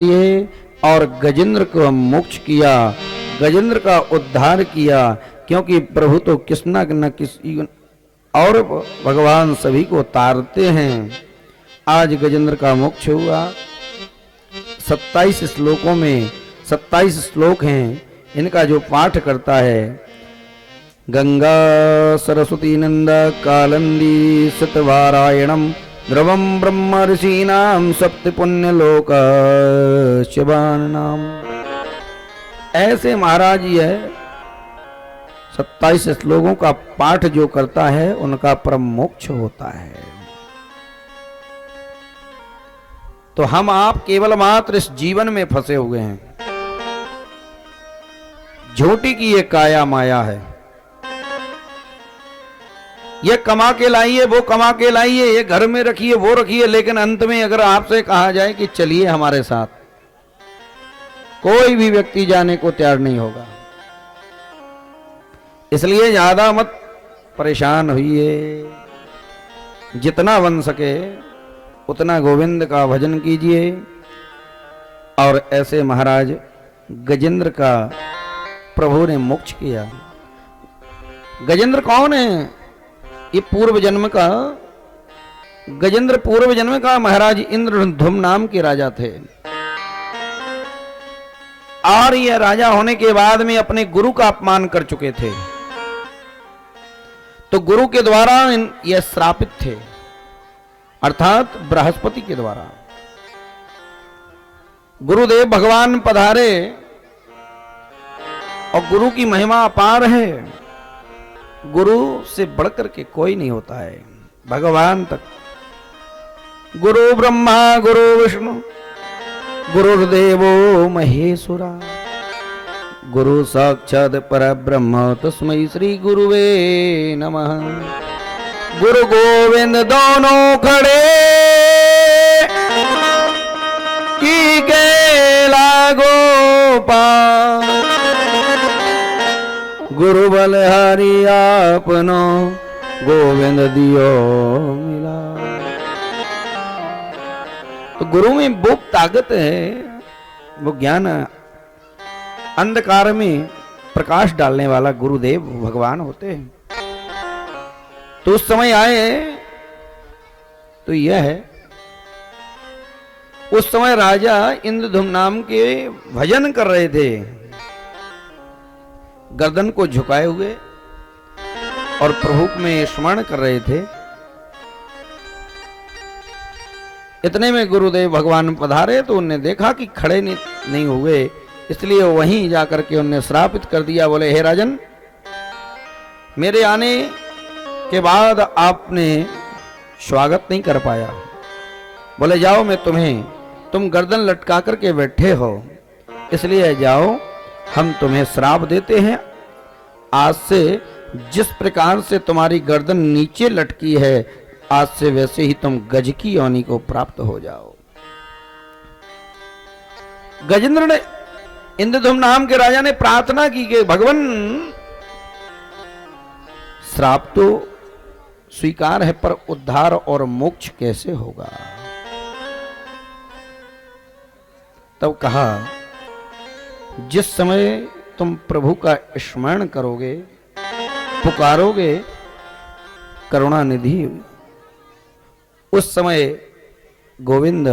लिए और गजेंद्र को मोक्ष किया, गजेंद्र का उद्धार किया। क्योंकि प्रभु तो किस न किसी और भगवान सभी को तारते हैं। आज गजेंद्र का मोक्ष हुआ। 27 श्लोकों में 27 श्लोक हैं। इनका जो पाठ करता है, गंगा सरस्वती नंद कालंदी सतवारायणम ध्रुवम ब्रह्म ऋषीनाम सप्त पुण्य लोक शिवानाम। ऐसे महाराज ये 27 श्लोकों का पाठ जो करता है उनका परम मोक्ष होता है। तो हम आप केवल मात्र इस जीवन में फंसे हुए हैं। झूठी की ये काया माया है। ये कमा के लाइए, वो कमा के लाइए, ये घर में रखिए, वो रखिए, लेकिन अंत में अगर आपसे कहा जाए कि चलिए हमारे साथ, कोई भी व्यक्ति जाने को तैयार नहीं होगा। इसलिए ज्यादा मत परेशान होइए। जितना बन सके उतना गोविंद का भजन कीजिए। और ऐसे महाराज गजेंद्र का प्रभु ने मोक्ष किया। गजेंद्र कौन है? ये पूर्व जन्म का, गजेंद्र पूर्व जन्म का महाराज इंद्रधुम नाम के राजा थे। और यह राजा होने के बाद में अपने गुरु का अपमान कर चुके थे। तो गुरु के द्वारा यह श्रापित थे, अर्थात बृहस्पति के द्वारा। गुरुदेव भगवान पधारे और गुरु की महिमा अपार है। गुरु से बढ़कर के कोई नहीं होता है, भगवान तक। गुरु ब्रह्मा गुरु विष्णु गुरुर्देवो महेश्वरा गुरु साक्षात् परब्रह्म तस्मै श्री गुरुवे नमः। गुरु गोविंद दोनों खड़े की के लागो पार। गुरु बलहारी आपनो गोविंद दियो मिला। तो गुरु में वो ताकत है, वो ज्ञान अंधकार में प्रकाश डालने वाला गुरुदेव भगवान होते हैं। तो उस समय आए तो यह है, उस समय राजा इंद्रधुम नाम के भजन कर रहे थे, गर्दन को झुकाए हुए, और प्रभु में स्मरण कर रहे थे। इतने में गुरुदेव भगवान पधारे तो उन्हें देखा कि खड़े नहीं हुए, इसलिए वहीं जाकर के उन्हें श्रापित कर दिया। बोले, हे राजन, मेरे आने के बाद आपने स्वागत नहीं कर पाया। बोले, जाओ, मैं तुम गर्दन लटका करके बैठे हो, इसलिए जाओ, हम तुम्हें श्राप देते हैं। आज से जिस प्रकार से तुम्हारी गर्दन नीचे लटकी है, आज से वैसे ही तुम गज की योनि को प्राप्त हो जाओ। गजेंद्र ने, इंद्रधुम नाम के राजा ने प्रार्थना की कि भगवान, श्राप तो स्वीकार है, पर उद्धार और मोक्ष कैसे होगा? तब कहा, जिस समय तुम प्रभु का स्मरण करोगे, पुकारोगे करुणा निधि, उस समय गोविंद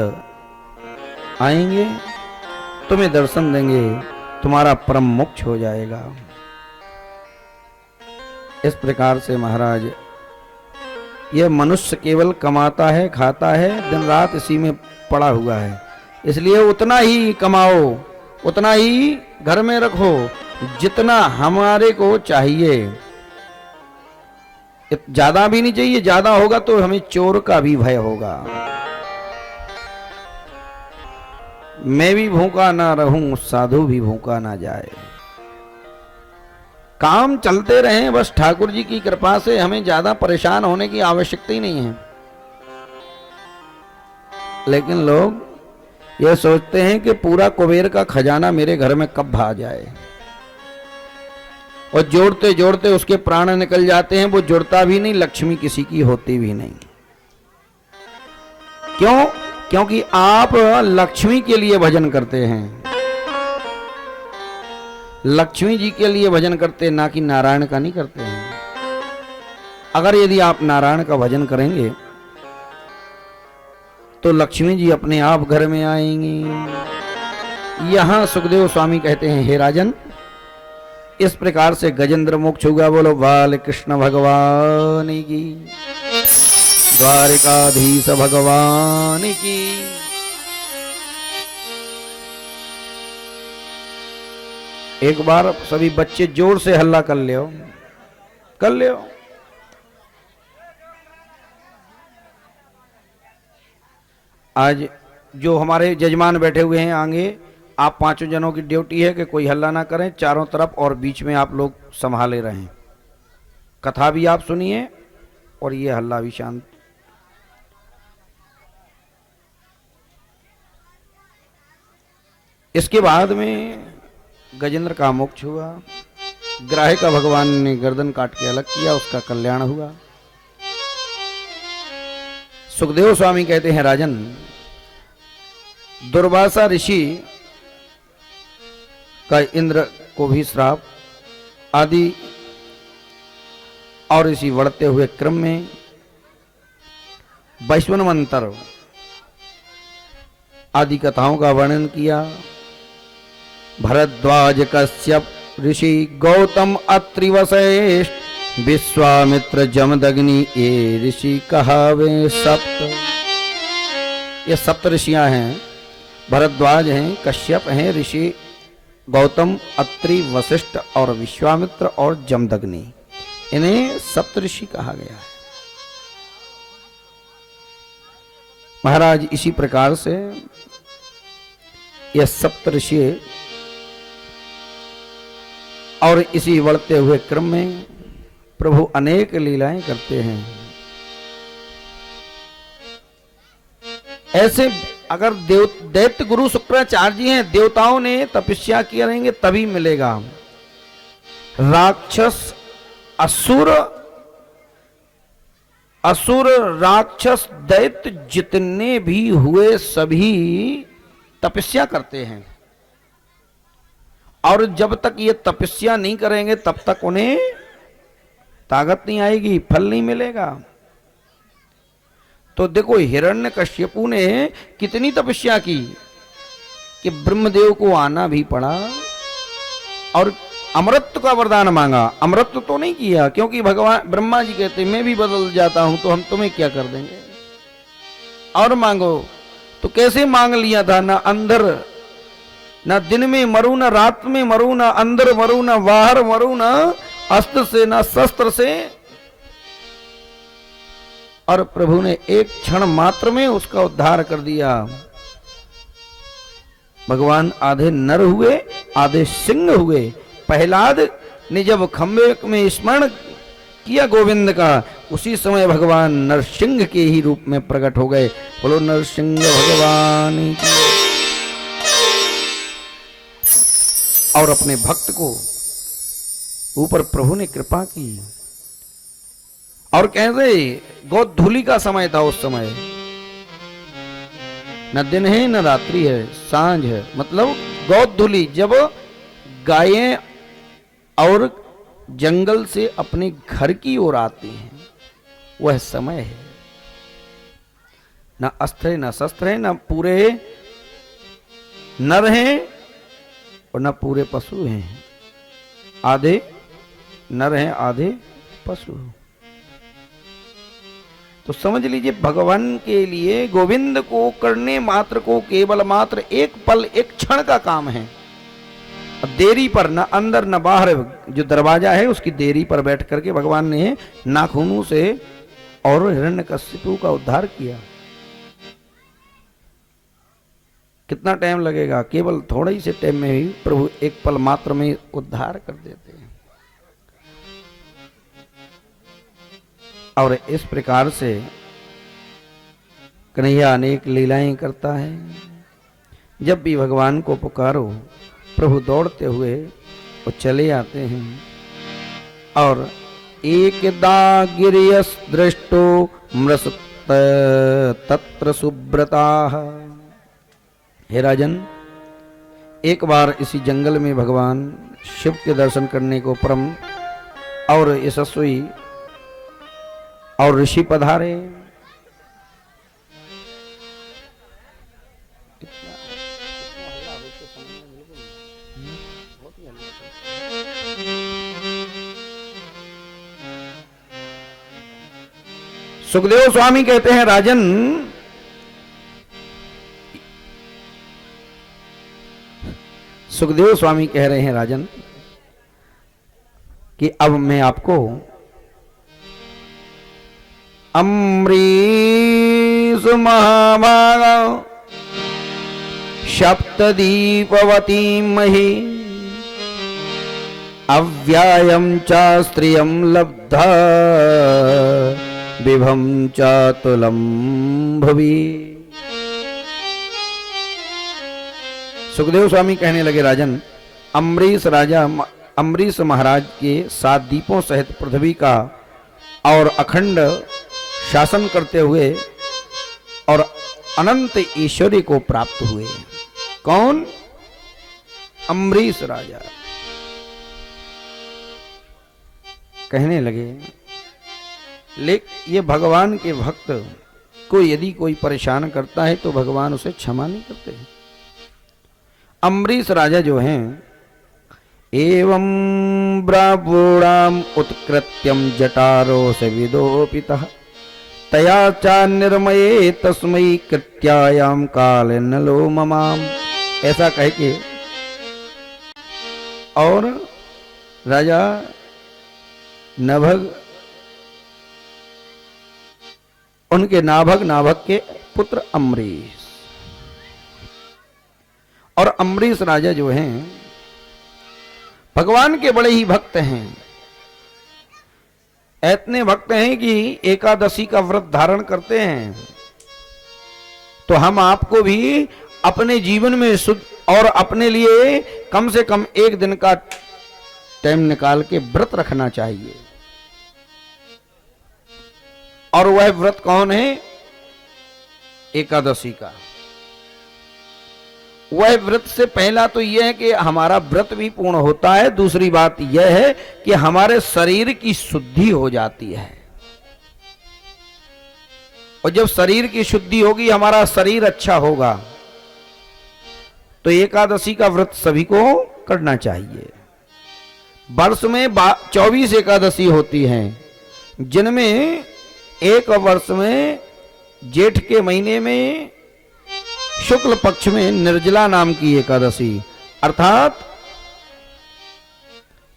आएंगे, तुम्हें दर्शन देंगे, तुम्हारा परम मोक्ष हो जाएगा। इस प्रकार से महाराज, यह मनुष्य केवल कमाता है, खाता है, दिन रात इसी में पड़ा हुआ है। इसलिए उतना ही कमाओ, उतना ही घर में रखो जितना हमारे को चाहिए। ज्यादा भी नहीं चाहिए, ज्यादा होगा तो हमें चोर का भी भय होगा। मैं भी भूखा ना रहूं, साधु भी भूखा ना जाए। काम चलते रहें, बस ठाकुर जी की कृपा से हमें ज्यादा परेशान होने की आवश्यकता ही नहीं है। लेकिन लोग यह सोचते हैं कि पूरा कुबेर का खजाना मेरे घर में कब आ जाए, और जोड़ते जोड़ते उसके प्राण निकल जाते हैं। वो जुड़ता भी नहीं, लक्ष्मी किसी की होती भी नहीं। क्यों? क्योंकि आप लक्ष्मी के लिए भजन करते हैं, लक्ष्मी जी के लिए भजन करते हैं, ना कि नारायण का नहीं करते हैं। अगर यदि आप नारायण का भजन करेंगे तो लक्ष्मी जी अपने आप घर में आएंगी। यहां सुखदेव स्वामी कहते हैं, हे राजन, इस प्रकार से गजेंद्र मोक्ष हुआ। बोलो बाल कृष्ण भगवान की, द्वारिकाधीश भगवान की। एक बार सभी बच्चे जोर से हल्ला कर लियो, कर लियो। आज जो हमारे जजमान बैठे हुए हैं आगे, आप पांचों जनों की ड्यूटी है कि कोई हल्ला ना करें, चारों तरफ और बीच में आप लोग संभाले रहें। कथा भी आप सुनिए और ये हल्ला भी शांत। इसके बाद में गजेंद्र का मोक्ष हुआ। ग्राह्य का भगवान ने गर्दन काट के अलग किया, उसका कल्याण हुआ। सुखदेव स्वामी कहते हैं, राजन, दुर्वासा ऋषि का इंद्र को भी श्राप आदि और इसी बढ़ते हुए क्रम में वैश्वनमंत्र आदि कथाओं का वर्णन किया। भरद्वाज, कश्यप, ऋषि, गौतम, अत्रि, वशिष्ठ, विश्वामित्र, जमदग्नि, ये ऋषि कहावे सप्त। ये सप्त ऋषियां हैं। भरद्वाज हैं, कश्यप हैं, ऋषि गौतम, अत्रि, वशिष्ठ और विश्वामित्र और जमदग्नि, इन्हें सप्त ऋषि कहा गया है। महाराज, इसी प्रकार से यह सप्त ऋषि और इसी बढ़ते हुए क्रम में प्रभु अनेक लीलाएं करते हैं। ऐसे अगर दैत्य गुरु शुक्राचार्य जी हैं, देवताओं ने तपस्या किया रहेंगे तभी मिलेगा। राक्षस, असुर राक्षस दैत्य जितने भी हुए सभी तपस्या करते हैं, और जब तक ये तपस्या नहीं करेंगे तब तक उन्हें ताकत नहीं आएगी, फल नहीं मिलेगा। तो देखो, हिरण्यकश्यपु ने कितनी तपस्या की कि ब्रह्मदेव को आना भी पड़ा और अमृत का वरदान मांगा। अमृत तो नहीं किया, क्योंकि भगवान ब्रह्मा जी कहते मैं भी बदल जाता हूं तो हम तुम्हें क्या कर देंगे, और मांगो। तो कैसे मांग लिया था, ना अंदर, ना दिन में मरू, ना रात में मरू, ना अंदर मरू, ना बाहर मरू, ना अस्त्र से ना शस्त्र से। और प्रभु ने एक क्षण मात्र में उसका उद्धार कर दिया। भगवान आधे नर हुए, आधे सिंह हुए। प्रहलाद ने जब खंबे में स्मरण किया गोविंद का, उसी समय भगवान नरसिंह के ही रूप में प्रकट हो गए। बोलो नरसिंह भगवान की। और अपने भक्त को ऊपर प्रभु ने कृपा की। और कहते गोधूली का समय था उस समय, न दिन है न रात्रि है, सांझ है, मतलब गोधूली, जब गायें और जंगल से अपने घर की ओर आती हैं, वह समय है। न अस्त्र है न शस्त्र है, न पूरे नर हैं और न पूरे पशु हैं, आधे नर हैं आधे पशु। तो समझ लीजिए, भगवान के लिए गोविंद को करने मात्र को केवल मात्र एक पल, एक क्षण का काम है। देरी पर, न अंदर न बाहर, जो दरवाजा है उसकी देरी पर बैठ करके भगवान ने नाखूनों से और हिरण्यकशिपु का उद्धार किया। कितना टाइम लगेगा, केवल थोड़ा ही से टाइम में ही प्रभु एक पल मात्र में उद्धार कर देते हैं। और इस प्रकार से कन्हैया अनेक लीलाएं करता है। जब भी भगवान को पुकारो, प्रभु दौड़ते हुए वो चले आते हैं। और एकदा गिरियस दृष्टो तत्र सुब्रताः। हे राजन, एक बार इसी जंगल में भगवान शिव के दर्शन करने को परम और यशस्वी और ऋषि पधारे। सुखदेव स्वामी कहते हैं, राजन, सुखदेव स्वामी कह रहे हैं, राजन, कि अब मैं आपको अम्बरीष महाभाग सप्तदीपवती मही अव्यायम च स्त्रियं लब्धा विभम चातुलम भुवि। सुखदेव स्वामी कहने लगे, राजन, अम्बरीष महाराज के 7 दीपों सहित पृथ्वी का और अखंड शासन करते हुए और अनंत ऐश्वर्य को प्राप्त हुए। कौन? अम्बरीष राजा। कहने लगे, लेकिन ये भगवान के भक्त को यदि कोई परेशान करता है तो भगवान उसे क्षमा नहीं करते। अम्बरीष राजा जो हैं, एवं ब्राह्मणाम उत्कृत्यम जटारो से विदोपितः तया चा निर्मये तस्मै कृत्यायाम काल नलो ममाम। ऐसा कह के और राजा नभग, उनके नाभग के पुत्र अम्बरीष, और अम्बरीष राजा जो हैं भगवान के बड़े ही भक्त हैं। इतने भक्त हैं कि एकादशी का व्रत धारण करते हैं। तो हम आपको भी अपने जीवन में शुद्ध और अपने लिए कम से कम 1 दिन का टाइम निकाल के व्रत रखना चाहिए। और वह व्रत कौन है? एकादशी का। वह व्रत से पहला तो यह है कि हमारा व्रत भी पूर्ण होता है। दूसरी बात यह है कि हमारे शरीर की शुद्धि हो जाती है। और जब शरीर की शुद्धि होगी, हमारा शरीर अच्छा होगा। तो एकादशी का व्रत सभी को करना चाहिए। वर्ष में 24 एकादशी होती हैं, जिनमें एक वर्ष में जेठ के महीने में शुक्ल पक्ष में निर्जला नाम की एकादशी, अर्थात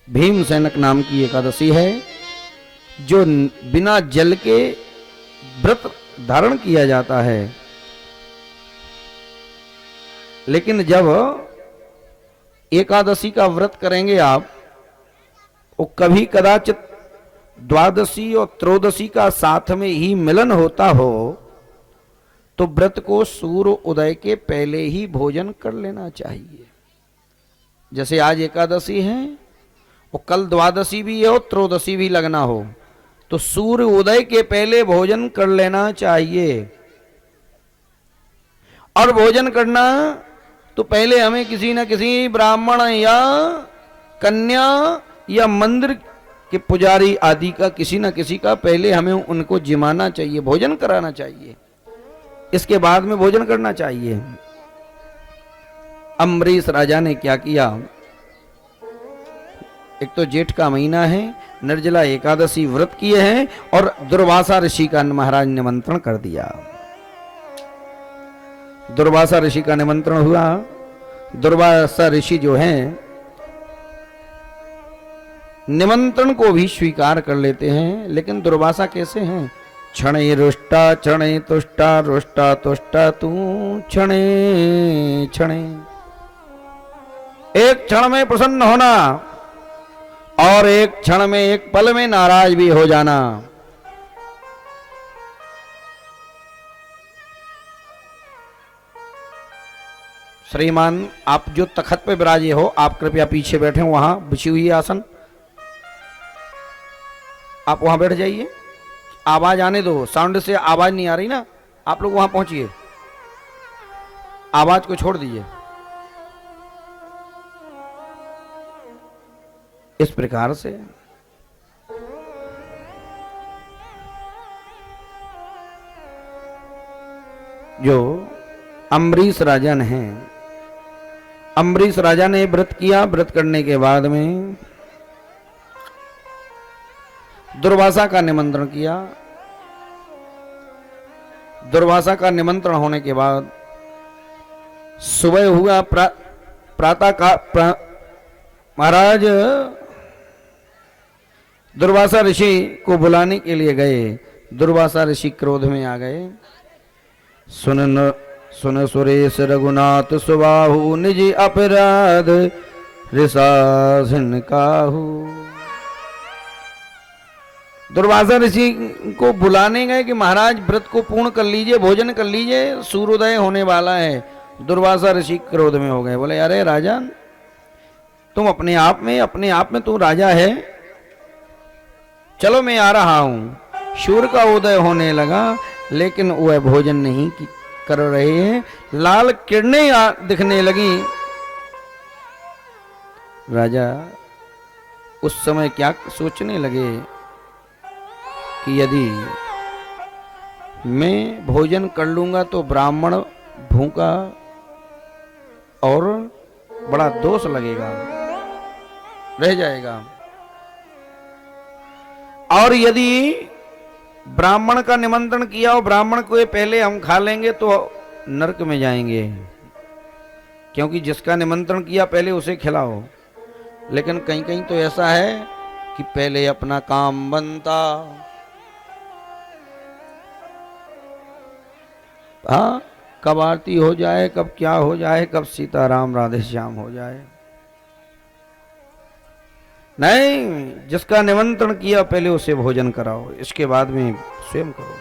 भीमसेनक नाम की एकादशी है, जो बिना जल के व्रत धारण किया जाता है। लेकिन जब एकादशी का व्रत करेंगे आप, वो कभी कदाचित द्वादशी और त्रयोदशी का साथ में ही मिलन होता हो, तो व्रत को सूर्य उदय के पहले ही भोजन कर लेना चाहिए। जैसे आज एकादशी है और कल द्वादशी भी है और त्रयोदशी भी लगना हो, तो सूर्य उदय के पहले भोजन कर लेना चाहिए। और भोजन करना तो पहले हमें किसी न किसी ब्राह्मण या कन्या या मंदिर के पुजारी आदि का, किसी न किसी का पहले हमें उनको जिमाना चाहिए, भोजन कराना चाहिए। इसके बाद में भोजन करना चाहिए। अम्बरीष राजा ने क्या किया? एक तो जेठ का महीना है, निर्जला एकादशी व्रत किए हैं और दुर्वासा ऋषि का महाराज निमंत्रण कर दिया। दुर्वासा ऋषि का निमंत्रण हुआ। दुर्वासा ऋषि जो हैं निमंत्रण को भी स्वीकार कर लेते हैं। लेकिन दुर्वासा कैसे हैं? क्षणे रुष्टा क्षणे तुष्टा रुष्टा तुष्टा तू क्षणे क्षणे। एक क्षण में प्रसन्न होना और एक क्षण में, एक पल में नाराज भी हो जाना। श्रीमान, आप जो तखत पे विराजे हो, आप कृपया पीछे बैठे, वहां बिछी हुई आसन, आप वहां बैठ जाइए। आवाज आने दो, साउंड से आवाज नहीं आ रही ना, आप लोग वहां पहुंचिए, आवाज को छोड़ दीजिए। इस प्रकार से जो अम्बरीश राजन हैं, अम्बरीश राजा ने व्रत किया। व्रत करने के बाद में दुर्वासा का निमंत्रण किया। दुर्वासा का निमंत्रण होने के बाद सुबह हुआ, प्रातः का महाराज दुर्वासा ऋषि को बुलाने के लिए गए। दुर्वासा ऋषि क्रोध में आ गए। सुन सुरेश रघुनाथ सुबाहु, निज अपराध ऋषासिन काहू। दुर्वासा ऋषि को बुलाने गए कि महाराज व्रत को पूर्ण कर लीजिए, भोजन कर लीजिए, सूर्योदय होने वाला है। दुर्वासा ऋषि क्रोध में हो गए, बोले अरे राजन, तुम अपने आप में तू राजा है, चलो मैं आ रहा हूं। सूर्य का उदय होने लगा, लेकिन वह भोजन नहीं कर रहे हैं, लाल किरणें दिखने लगी। राजा उस समय क्या सोचने लगे कि यदि मैं भोजन कर लूंगा तो ब्राह्मण भूखा और बड़ा दोष लगेगा, रह जाएगा, और यदि ब्राह्मण का निमंत्रण किया और ब्राह्मण को पहले हम खा लेंगे तो नरक में जाएंगे, क्योंकि जिसका निमंत्रण किया पहले उसे खिलाओ। लेकिन कहीं कहीं तो ऐसा है कि पहले अपना काम बनता, हाँ, कब आरती हो जाए, कब क्या हो जाए, कब सीताराम राधे श्याम हो जाए। नहीं, जिसका निमंत्रण किया पहले उसे भोजन कराओ, इसके बाद में स्वयं करो।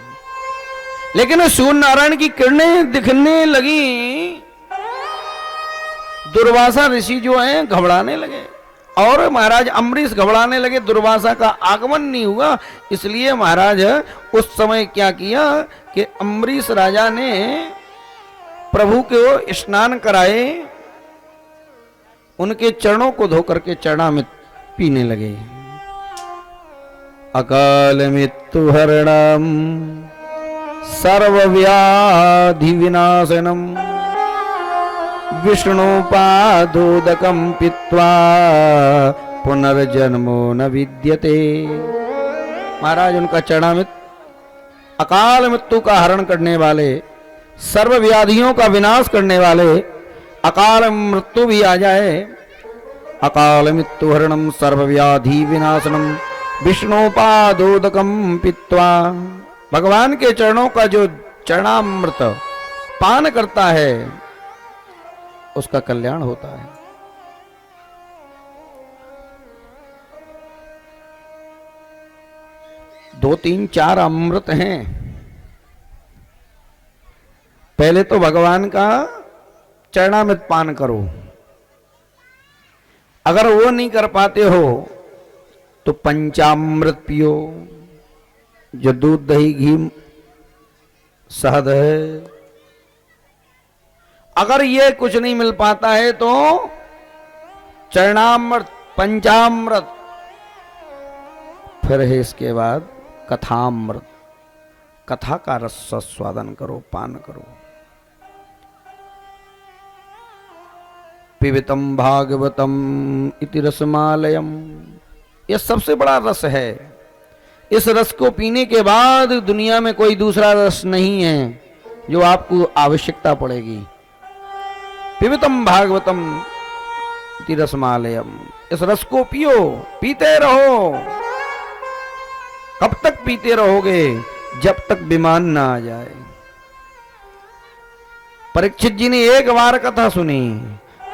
लेकिन सूर्य नारायण की किरणें दिखने लगी। दुर्वासा ऋषि जो हैं घबराने लगे और महाराज अम्बरीश घबराने लगे। दुर्वासा का आगमन नहीं हुआ, इसलिए महाराज उस समय क्या किया कि अम्बरीश राजा ने प्रभु को स्नान कराए, उनके चरणों को धोकर के चरणामृत पीने लगे। अकाल मृत्यु हरणम सर्वव्याधि विनाशनम विष्णु पादोदकम पीत्वा पुनर्जन्मो न विद्यते। महाराज उनका चरणामृत अकाल मृत्यु का हरण करने वाले, सर्व व्याधियों का विनाश करने वाले, अकाल मृत्यु भी आ जाए, अकाल मृत्यु हरणम सर्वव्याधि विनाशनम विष्णुपादोदकम पीत्वा। भगवान के चरणों का जो चरणामृत पान करता है उसका कल्याण होता है। दो तीन चार अमृत हैं। पहले तो भगवान का चरणामृत पान करो, अगर वो नहीं कर पाते हो तो पंचामृत पियो, जो दूध दही घी शहद है। अगर ये कुछ नहीं मिल पाता है तो चरणामृत, पंचामृत, फिर है इसके बाद कथामृत, कथा का रस स्वादन करो, पान करो। पिबतम भागवतम इति रसमालयम, यह सबसे बड़ा रस है। इस रस को पीने के बाद दुनिया में कोई दूसरा रस नहीं है जो आपको आवश्यकता पड़ेगी। पिबतम भागवतम इति रसमालयम, इस रस को पियो, पीते रहो। कब तक पीते रहोगे? जब तक विमान ना आ जाए। परीक्षित जी ने एक बार कथा सुनी,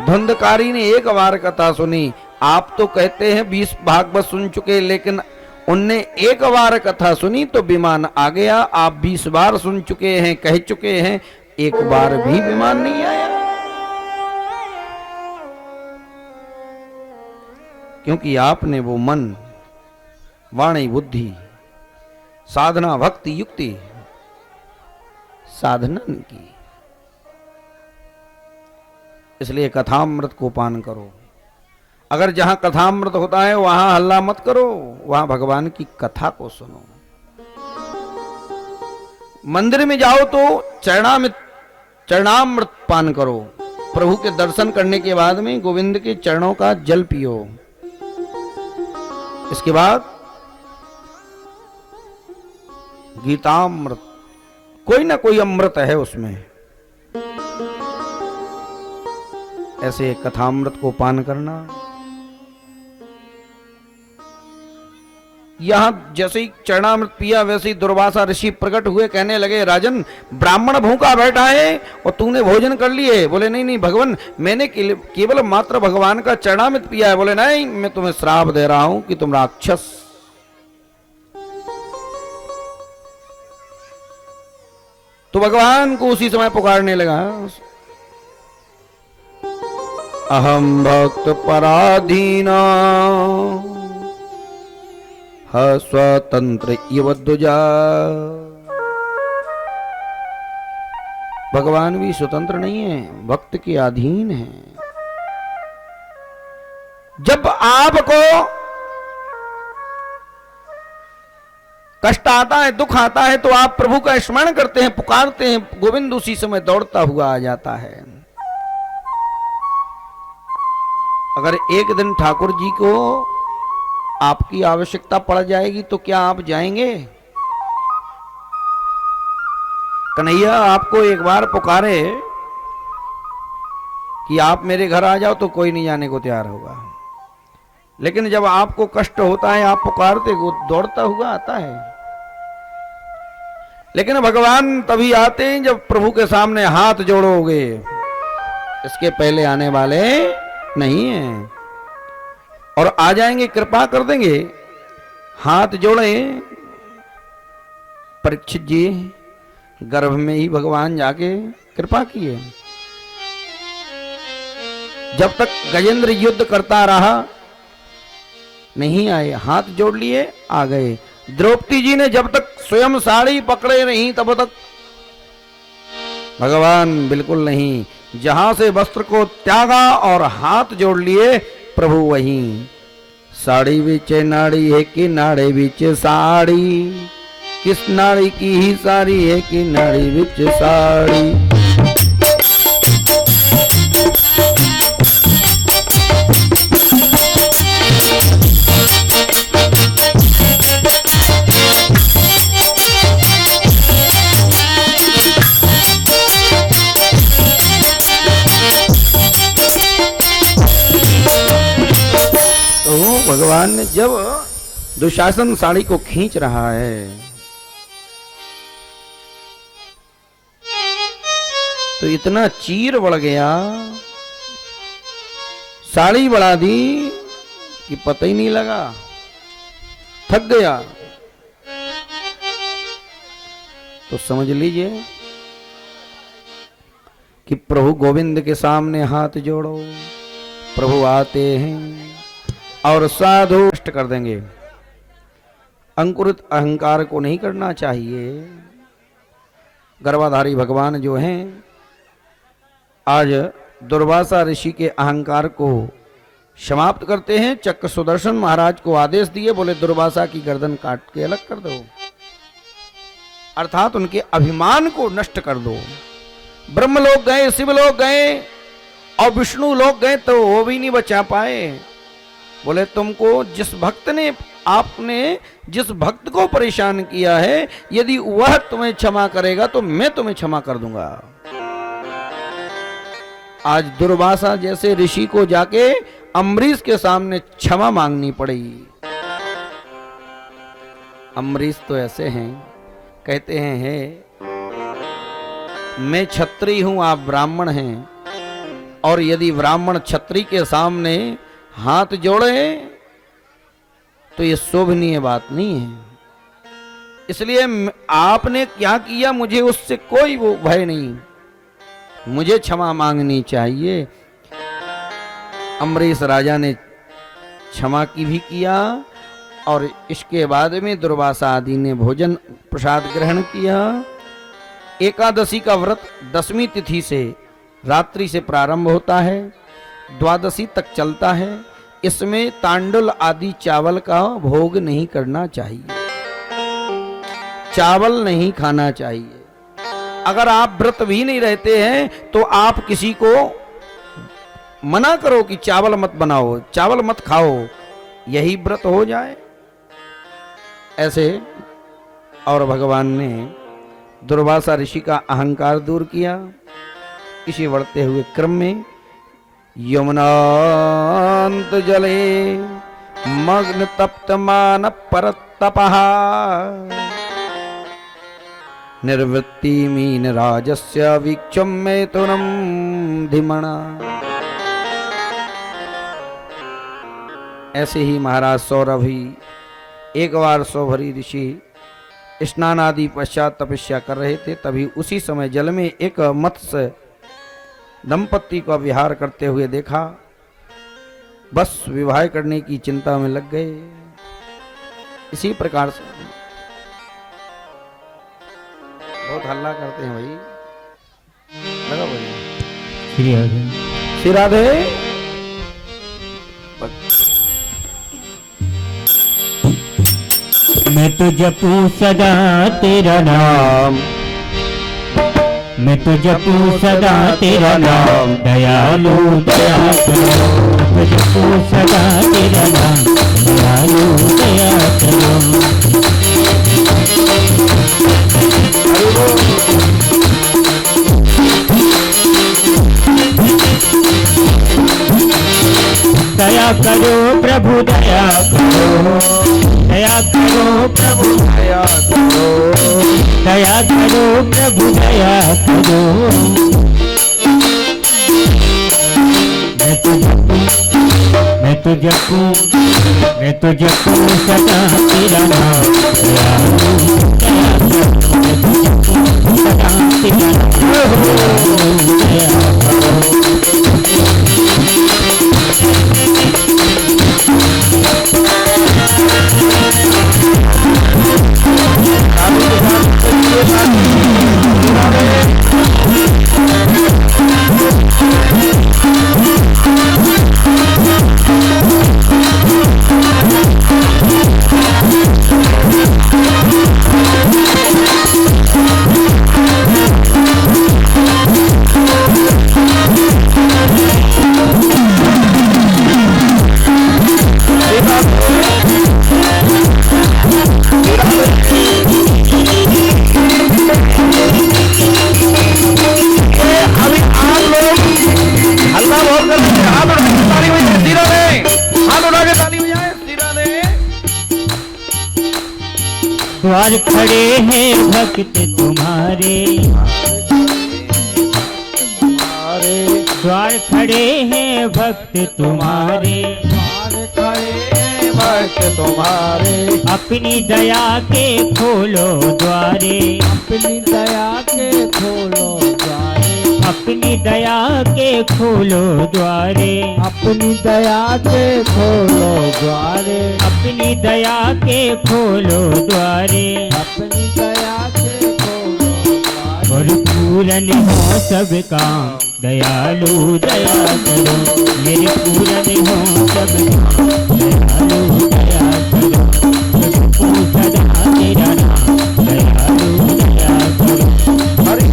धुंधकारी ने एक बार कथा सुनी। आप तो कहते हैं 20 भागवत सुन चुके, लेकिन उनने एक बार कथा सुनी तो विमान आ गया। आप 20 बार सुन चुके हैं, कह चुके हैं, एक बार भी विमान नहीं आया। क्योंकि आपने वो मन, वाणी, बुद्धि साधना भक्ति युक्ति साधना की। इसलिए कथामृत को पान करो। अगर जहां कथामृत होता है वहां हल्ला मत करो, वहां भगवान की कथा को सुनो। मंदिर में जाओ तो चरणामृत पान करो। प्रभु के दर्शन करने के बाद में गोविंद के चरणों का जल पियो। इसके बाद गीतामृत, कोई ना कोई अमृत है उसमें, ऐसे कथामृत को पान करना। यहां जैसे ही चरणामृत पिया वैसे ही दुर्वासा ऋषि प्रकट हुए, कहने लगे राजन ब्राह्मण भूखा बैठा है और तूने भोजन कर लिए। बोले नहीं नहीं भगवान, मैंने केवल मात्र भगवान का चरणामृत पिया है। बोले नहीं, मैं तुम्हें श्राप दे रहा हूं कि तुम राक्षस। तो भगवान को उसी समय पुकारने लगा, अहम भक्त पराधीना स्वतंत्र इव द्विजा। भगवान भी स्वतंत्र नहीं है, भक्त के अधीन है। जब आपको कष्ट आता है, दुख आता है, तो आप प्रभु का स्मरण करते हैं, पुकारते हैं, गोविंद उसी समय दौड़ता हुआ आ जाता है। अगर एक दिन ठाकुर जी को आपकी आवश्यकता पड़ जाएगी तो क्या आप जाएंगे? कन्हैया आपको एक बार पुकारे कि आप मेरे घर आ जाओ तो कोई नहीं जाने को तैयार होगा, लेकिन जब आपको कष्ट होता है आप पुकारते, वो दौड़ता हुआ आता है। लेकिन भगवान तभी आते हैं जब प्रभु के सामने हाथ जोड़ोगे, इसके पहले आने वाले नहीं है। और आ जाएंगे, कृपा कर देंगे। हाथ जोड़े परीक्षित जी गर्भ में ही भगवान जाके कृपा किए। जब तक गजेंद्र युद्ध करता रहा नहीं आए, हाथ जोड़ लिए आ गए। द्रौपदी जी ने जब तक स्वयं साड़ी पकड़े नहीं तब तक भगवान बिल्कुल नहीं। जहां से वस्त्र को त्यागा और हाथ जोड़ लिए, प्रभु वहीं। साड़ी बिच नाड़ी है कि नाड़ी बिच साड़ी, किस नाड़ी की ही साड़ी है कि नाड़ी बिच साड़ी। भगवान ने जब दुशासन साड़ी को खींच रहा है तो इतना चीर बढ़ गया, साड़ी बढ़ा दी कि पता ही नहीं लगा, थक गया। तो समझ लीजिए कि प्रभु गोविंद के सामने हाथ जोड़ो, प्रभु आते हैं और साधु नष्ट कर देंगे। अंकुरित अहंकार को नहीं करना चाहिए। गर्भाधारी भगवान जो हैं, आज दुर्वासा ऋषि के अहंकार को समाप्त करते हैं। चक्र सुदर्शन महाराज को आदेश दिए, बोले दुर्वासा की गर्दन काट के अलग कर दो, अर्थात उनके अभिमान को नष्ट कर दो। ब्रह्मलोक गए, शिवलोक गए और विष्णु लोक गए तो वो भी नहीं बचा पाए। बोले तुमको जिस भक्त ने, आपने जिस भक्त को परेशान किया है, यदि वह तुम्हें क्षमा करेगा तो मैं तुम्हें क्षमा कर दूंगा। आज दुर्वासा जैसे ऋषि को जाके अम्बरीश के सामने क्षमा मांगनी पड़ी। अम्बरीश तो ऐसे हैं, कहते हैं हे मैं क्षत्रिय हूं, आप ब्राह्मण हैं, और यदि ब्राह्मण क्षत्रिय के सामने हाथ जोड़े तो ये शोभनीय बात नहीं है। इसलिए आपने क्या किया, मुझे उससे कोई वो भय नहीं, मुझे क्षमा मांगनी चाहिए। अम्बरीश राजा ने क्षमा की भी किया और इसके बाद में दुर्वासा आदि ने भोजन प्रसाद ग्रहण किया। एकादशी का व्रत 10वीं तिथि से रात्रि से प्रारंभ होता है, द्वादशी तक चलता है। इसमें तांडुल आदि चावल का भोग नहीं करना चाहिए, चावल नहीं खाना चाहिए। अगर आप व्रत भी नहीं रहते हैं तो आप किसी को मना करो कि चावल मत बनाओ, चावल मत खाओ, यही व्रत हो जाए ऐसे। और भगवान ने दुर्वासा ऋषि का अहंकार दूर किया। इसी बढ़ते हुए क्रम में यमुनांत जले मग्न तप्त मान परतपः निर्वृत्ति मीन राजस्य वीक्षम मैथुनम धिमणा। ऐसे ही महाराज सौरभ ही एक बार सौभरी ऋषि स्नान आदि पश्चात तपस्या कर रहे थे। तभी उसी समय जल में एक मत्स्य दंपत्ति का विहार करते हुए देखा। बस विवाह करने की चिंता में लग गए। इसी प्रकार से बहुत हल्ला करते हैं भाई, लगा बोलिए श्री राधे। श्री राधे। मैं तो जपूं सदा तेरा नाम, मैं तो जपूं सदा तेरा नाम, दयालु दया करो। मैं तो जपूं सदा तेरा नाम, दयालु दया करो। दया करो प्रभु दया करो, दया करो प्रभु दया करो, दया करो प्रभु दया करो। मैं तो जपूं, मैं तो जपूं, मैं तो जपूं सदा तेरा नाम, दयालु दया करो। मैं तो जपूं सदा तेरा नाम, दया करो। द्वार खड़े हैं भक्त तुम्हारे, द्वार खड़े हैं भक्त तुम्हारे, द्वार खड़े हैं भक्त तुम्हारे। अपनी दया के खोलो द्वारे, अपनी दया के खोलो द्वारे, अपनी दया के खोलो द्वारे, अपनी दया के खोलो द्वारे, अपनी दया के खोलो द्वारे। अपनी दया के खोलो द्वारे। और पूरन हो सब काम, दयालु दया करो। मेरे पूरन हो सब काम, दयालु दया करो। मैं जपूं सदा तेरा नाम, दयालु दया करो। हरि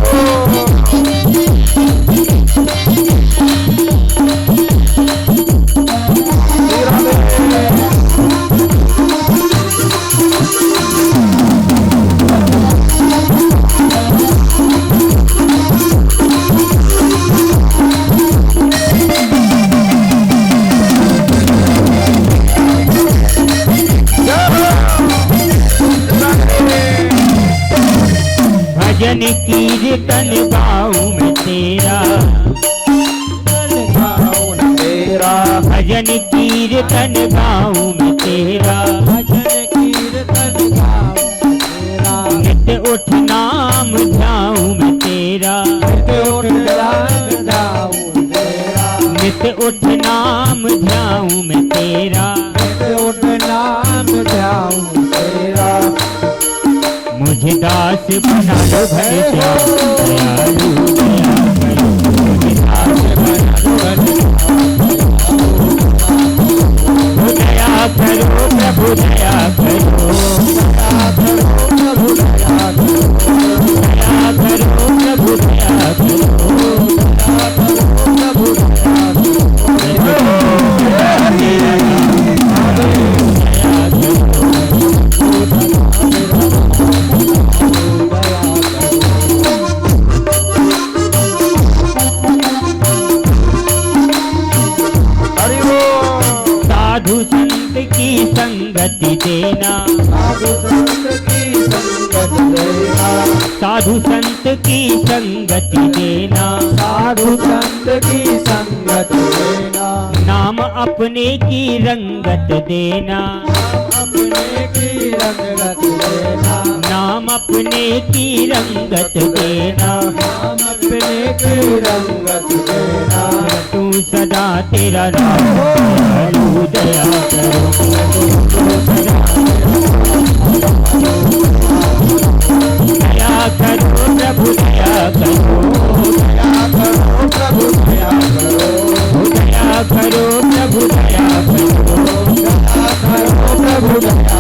भजन कीर्तन गाऊं मैं तेरा, भजन कीर्तन गाऊं मैं तेरा, भजन कीर्तन गाऊं तेरा, नित्य उठ नाम ध्याऊं मैं तेरा, नित्य उठ नाम ध्याऊं तेरा, नित्य उठ नाम ध्याऊं मैं तेरा, नित्य उठ नाम ध्याऊं तेरा। मुझे दास बना लो भर श्याम दयालु दया करो। मुझे दास बना लो भर दया करो प्रभु दया करो। दया करो प्रभु दया करो। दया करो प्रभु दया करो। दया करो प्रभु दया साधु संत की संगति देना। साधु संत की संगति देना। साधु संत की संगति देना। नाम अपने की रंगत देना। अपने की रंगत देना। नाम अपने की रंगत देना। नाम अपने की रंगत देना। तू सदा तेरा नाम दयालु दया करो। दया करो प्रभु दया करो। दया करो प्रभु दया करो। दया करो प्रभु दया करो। दया करो प्रभु दया करो।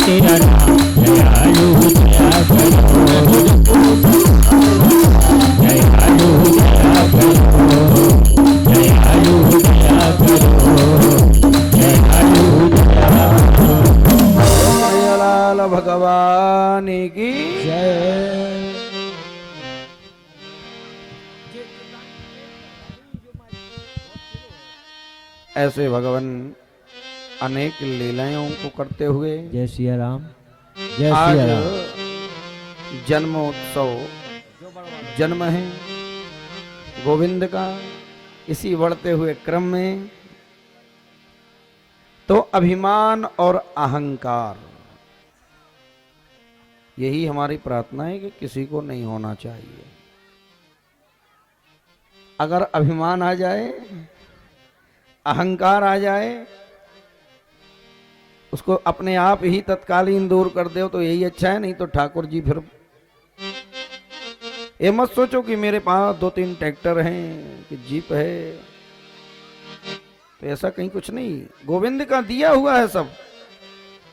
तेरा नाम दयालु दया करो। दयालु दया करो। दयालु दया करो। दयालु दया करो। लाल भगवान की जय। ऐसे भगवान अनेक लीलाओं को करते हुए जय सिया राम। जय आज सिया राम। जन्मोत्सव जन्म है गोविंद का। इसी बढ़ते हुए क्रम में तो अभिमान और अहंकार, यही हमारी प्रार्थना है कि किसी को नहीं होना चाहिए। अगर अभिमान आ जाए, अहंकार आ जाए, उसको अपने आप ही तत्कालीन दूर कर दो तो यही अच्छा है। नहीं तो ठाकुर जी फिर ये मत सोचो कि मेरे पास 2-3 ट्रैक्टर हैं कि जीप है, तो ऐसा कहीं कुछ नहीं। गोविंद का दिया हुआ है सब,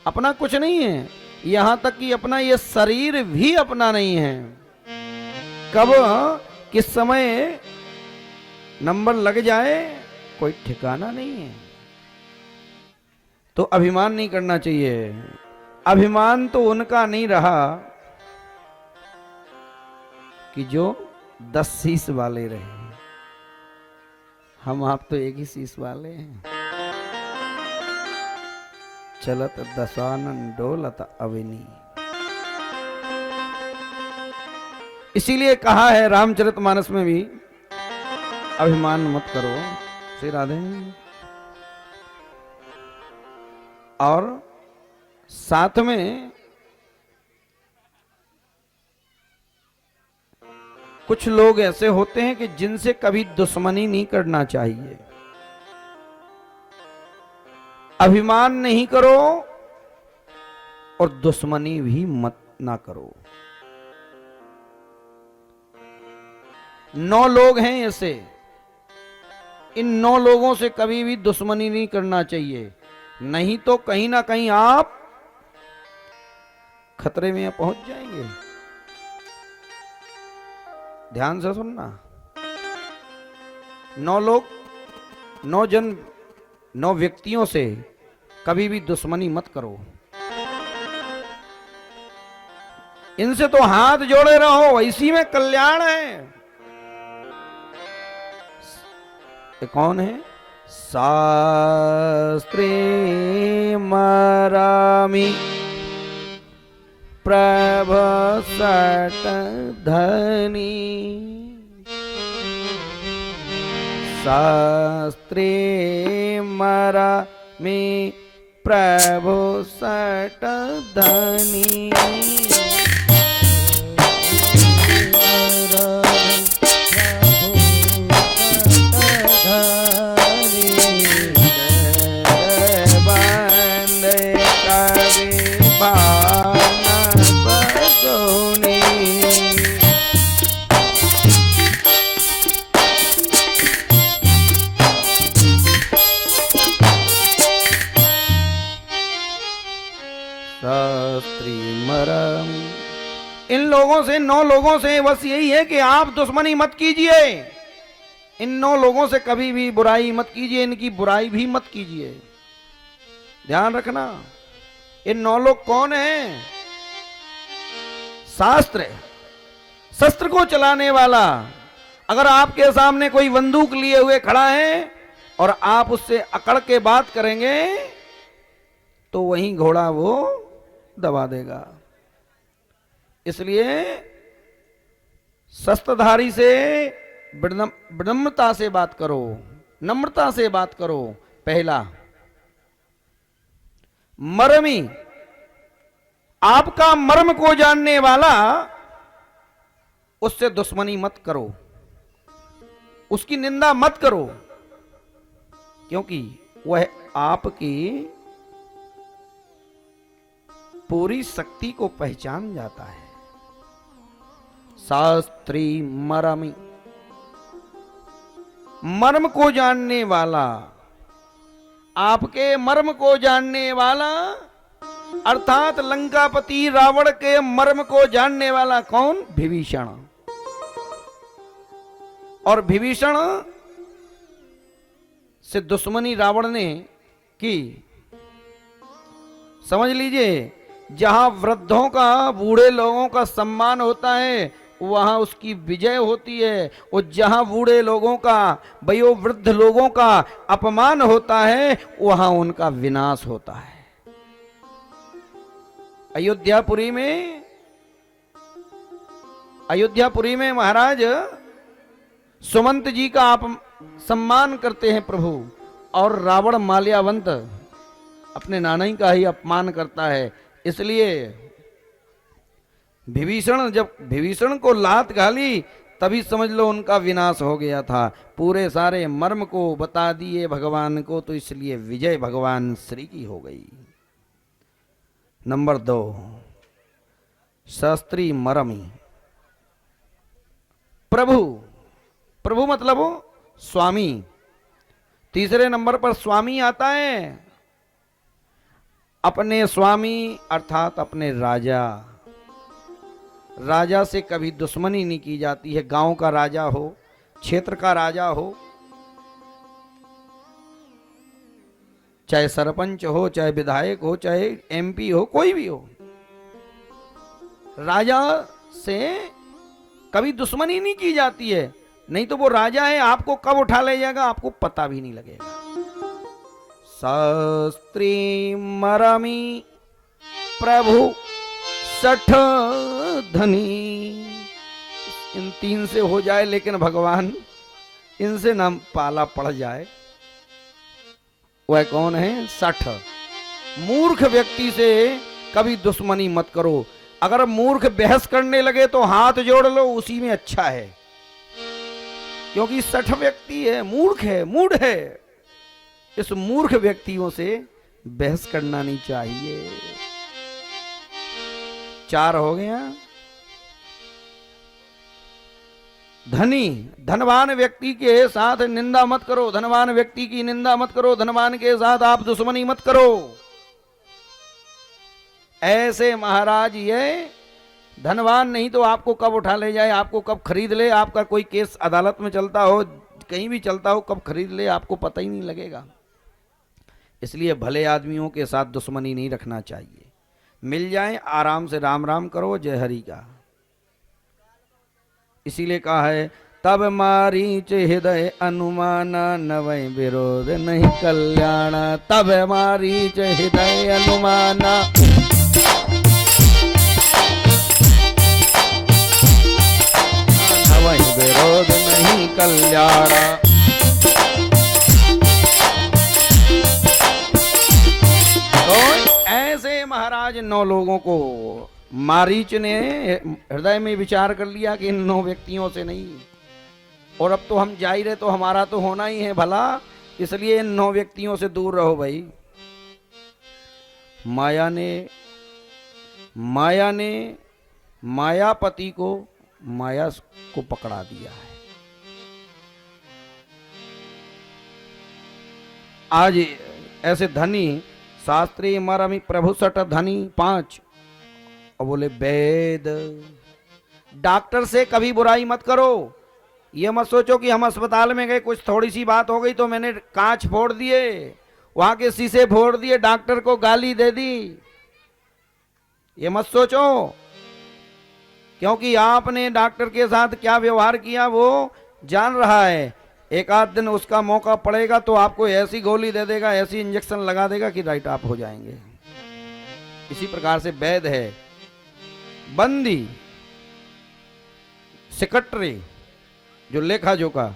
अपना कुछ नहीं है। यहां तक कि अपना ये शरीर भी अपना नहीं है। कब किस समय नंबर लग जाए कोई ठिकाना नहीं है। तो अभिमान नहीं करना चाहिए। अभिमान तो उनका नहीं रहा कि जो 10 शीश वाले रहे। हम आप तो एक ही शीश वाले हैं। चलत दशानन डोलत अविनी। इसीलिए कहा है रामचरितमानस में भी, अभिमान मत करो। श्री राधे। और साथ में कुछ लोग ऐसे होते हैं कि जिनसे कभी दुश्मनी नहीं करना चाहिए। अभिमान नहीं करो और दुश्मनी भी मत ना करो। 9 लोग हैं ऐसे, इन 9 लोगों से कभी भी दुश्मनी नहीं करना चाहिए। नहीं तो कहीं ना कहीं आप खतरे में पहुंच जाएंगे। ध्यान से सुनना। 9 लोग, 9 व्यक्तियों से कभी भी दुश्मनी मत करो। इनसे तो हाथ जोड़े रहो, इसी में कल्याण है। ये कौन है? शास्त्री मरा मरमी प्रभ सट धनी शास्त्रे मरमी प्रभु सट धनी इन लोगों से 9 लोगों से बस यही है कि आप दुश्मनी मत कीजिए। इन 9 लोगों से कभी भी बुराई मत कीजिए, इनकी बुराई भी मत कीजिए। ध्यान रखना, ये 9 लोग कौन हैं? शास्त्र, शस्त्र को चलाने वाला। अगर आपके सामने कोई बंदूक लिए हुए खड़ा है और आप उससे अकड़ के बात करेंगे तो वहीं घोड़ा वो दबा देगा। इसलिए शस्त्रधारी से विनम्रता से बात करो, नम्रता से बात करो। पहला, मर्मी, आपका मर्म को जानने वाला, उससे दुश्मनी मत करो, उसकी निंदा मत करो, क्योंकि वह आपकी पूरी शक्ति को पहचान जाता है। शास्त्री मरमी, मर्म को जानने वाला, आपके मर्म को जानने वाला, अर्थात लंकापति रावण के मर्म को जानने वाला कौन? विभीषण। और विभीषण से दुश्मनी रावण ने की। समझ लीजिए, जहां वृद्धों का, बूढ़े लोगों का सम्मान होता है वहां उसकी विजय होती है, और जहां बूढ़े लोगों का, वयोवृद्ध लोगों का अपमान होता है वहां उनका विनाश होता है। अयोध्यापुरी में महाराज सुमंत जी का आप सम्मान करते हैं प्रभु, और रावण माल्यावंत अपने नाना का ही अपमान करता है। इसलिए विभीषण, जब विभीषण को लात घाली तभी समझ लो उनका विनाश हो गया था। पूरे सारे मर्म को बता दिए भगवान को, तो इसलिए विजय भगवान श्री की हो गई। नंबर 2, शास्त्री मरमी, प्रभु, प्रभु मतलब स्वामी। तीसरे नंबर पर स्वामी आता है। अपने स्वामी अर्थात अपने राजा, राजा से कभी दुश्मनी नहीं की जाती है। गांव का राजा हो, क्षेत्र का राजा हो, चाहे सरपंच हो, चाहे विधायक हो, चाहे एमपी हो, कोई भी हो, राजा से कभी दुश्मनी नहीं की जाती है। नहीं तो वो राजा है, आपको कब उठा ले जाएगा आपको पता भी नहीं लगेगा। शास्त्री मरमी प्रभु सठ धनी, इन 3 से हो जाए, लेकिन भगवान इनसे ना पाला पड़ जाए। वह कौन है? 60। मूर्ख व्यक्ति से कभी दुश्मनी मत करो। अगर मूर्ख बहस करने लगे तो हाथ जोड़ लो, उसी में अच्छा है, क्योंकि 60 व्यक्ति है, मूर्ख है, मूढ़ है। इस मूर्ख व्यक्तियों से बहस करना नहीं चाहिए। 4 हो गया। धनी, धनवान व्यक्ति के साथ निंदा मत करो, धनवान व्यक्ति की निंदा मत करो, धनवान के साथ आप दुश्मनी मत करो। ऐसे महाराज ये धनवान नहीं तो आपको कब उठा ले जाए, आपको कब खरीद ले, आपका कोई केस अदालत में चलता हो, कहीं भी चलता हो, कब खरीद ले आपको पता ही नहीं लगेगा। इसलिए भले आदमियों के साथ दुश्मनी नहीं रखना चाहिए। मिल जाए आराम से राम राम करो, जय हरि का। इसीलिए कहा है तब मारीच हृदय अनुमान नवै विरोध नहीं कल्याण। तब मारीच हृदय अनुमान नवै विरोध नहीं कल्याण। तो ऐसे महाराज 9 लोगों को मारीच ने हृदय में विचार कर लिया कि इन 9 व्यक्तियों से नहीं, और अब तो हम जा ही रहे तो हमारा तो होना ही है भला, इसलिए इन 9 व्यक्तियों से दूर रहो भाई। माया ने मायापति को माया को पकड़ा दिया है। आज ऐसे धनी शास्त्री मरमी प्रभु सट धनी 5 और बोले वेद डॉक्टर से कभी बुराई मत करो। ये मत सोचो कि हम अस्पताल में गए, कुछ थोड़ी सी बात हो गई तो मैंने कांच फोड़ दिए, वहां के शीशे फोड़ दिए, डॉक्टर को गाली दे दी। ये मत सोचो, क्योंकि आपने डॉक्टर के साथ क्या व्यवहार किया वो जान रहा है। एक आध दिन उसका मौका पड़ेगा तो आपको ऐसी गोली दे देगा, ऐसी इंजेक्शन लगा देगा कि राइट आप हो जाएंगे। इसी प्रकार से वैद है, बंदी, सेक्रेटरी, जो लेखा जोखा,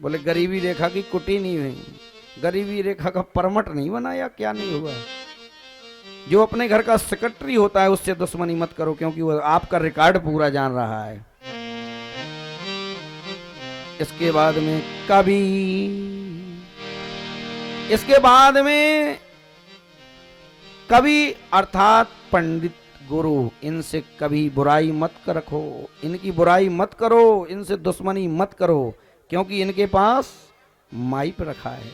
बोले गरीबी रेखा की कुटी नहीं हुई, गरीबी रेखा का परमट नहीं बनाया, क्या नहीं हुआ। जो अपने घर का सेक्रेटरी होता है उससे दुश्मनी मत करो, क्योंकि वो आपका रिकॉर्ड पूरा जान रहा है। इसके बाद में कवि अर्थात पंडित गुरु, इनसे कभी बुराई मत रखो, इनकी बुराई मत करो, इनसे दुश्मनी मत करो, क्योंकि इनके पास माइप रखा है।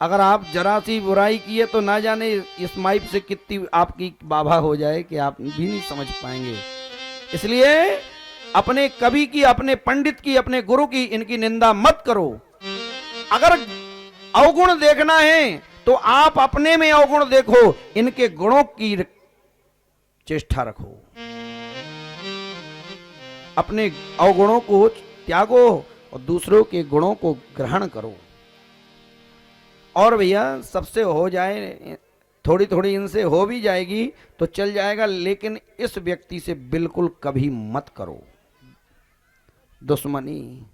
अगर आप जरा सी बुराई किए तो ना जाने इस माइप से कितनी आपकी बाबा हो जाए कि आप भी नहीं समझ पाएंगे। इसलिए अपने कवि की, अपने पंडित की, अपने गुरु की इनकी निंदा मत करो। अगर अवगुण देखना है तो आप अपने में अवगुण देखो, इनके गुणों की चेष्टा रखो, अपने अवगुणों को त्यागो और दूसरों के गुणों को ग्रहण करो। और भैया सबसे हो जाए, थोड़ी थोड़ी इनसे हो भी जाएगी तो चल जाएगा, लेकिन इस व्यक्ति से बिल्कुल कभी मत करो दुश्मनी।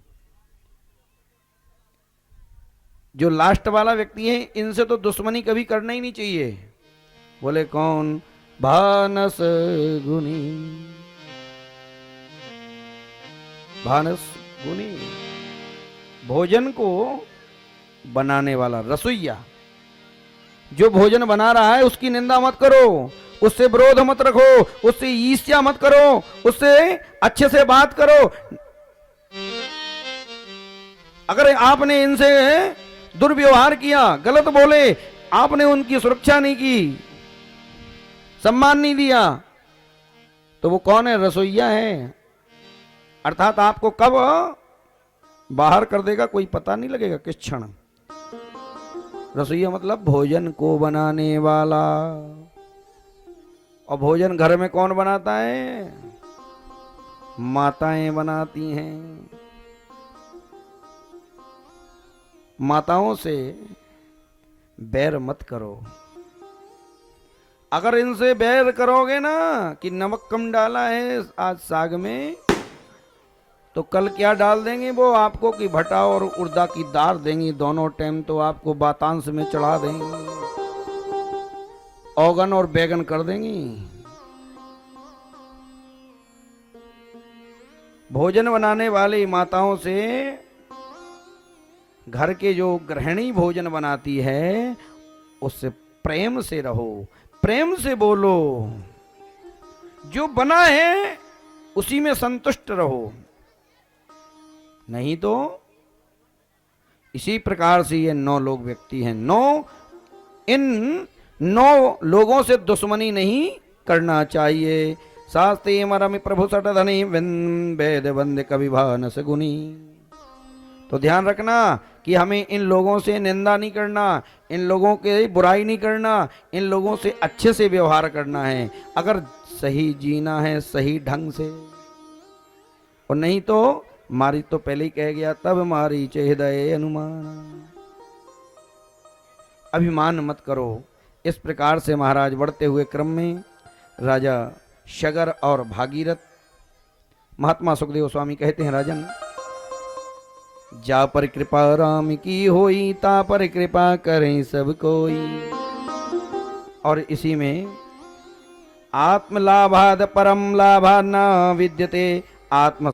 जो लास्ट वाला व्यक्ति है इनसे तो दुश्मनी कभी करना ही नहीं चाहिए। बोले कौन? भानस गुनी, भानस गुनी, भोजन को बनाने वाला रसोइया, जो भोजन बना रहा है उसकी निंदा मत करो, उससे विरोध मत रखो, उससे ईर्ष्या मत करो, उससे अच्छे से बात करो। अगर आपने इनसे दुर्व्यवहार किया, गलत बोले, आपने उनकी सुरक्षा नहीं की, सम्मान नहीं दिया, तो वो कौन है? रसोइया है। अर्थात आपको कब बाहर कर देगा कोई पता नहीं लगेगा, किस क्षण। रसोइया मतलब भोजन को बनाने वाला। और भोजन घर में कौन बनाता है? माताएं बनाती हैं। माताओं से बैर मत करो। अगर इनसे बैर करोगे ना कि नमक कम डाला है आज साग में, तो कल क्या डाल देंगे वो आपको कि भटा और उड़दा की दाल देंगी, दोनों टाइम तो आपको बातांश में चढ़ा देंगी, औगन और बैगन कर देंगी। भोजन बनाने वाली माताओं से, घर के जो गृहिणी भोजन बनाती है उससे प्रेम से रहो, प्रेम से बोलो, जो बना है उसी में संतुष्ट रहो। नहीं तो इसी प्रकार से ये 9 लोग व्यक्ति हैं। इन 9 लोगों से दुश्मनी नहीं करना चाहिए। शास्त्री मरा में प्रभु सट धनी वेद वंदे कवि भानस गुनी। तो ध्यान रखना कि हमें इन लोगों से निंदा नहीं करना, इन लोगों के बुराई नहीं करना, इन लोगों से अच्छे से व्यवहार करना है। अगर सही जीना है सही ढंग से, और नहीं तो मारी तो पहले ही कह गया, तब मारी हृदय अनुमान। अभिमान मत करो। इस प्रकार से महाराज बढ़ते हुए क्रम में राजा शगर और भागीरथ, महात्मा सुखदेव स्वामी कहते हैं, राजन जा पर कृपा राम की होई, ता पर कृपा करें सब कोई। और इसी में आत्मलाभाद परम लाभा न विद्यते, आत्म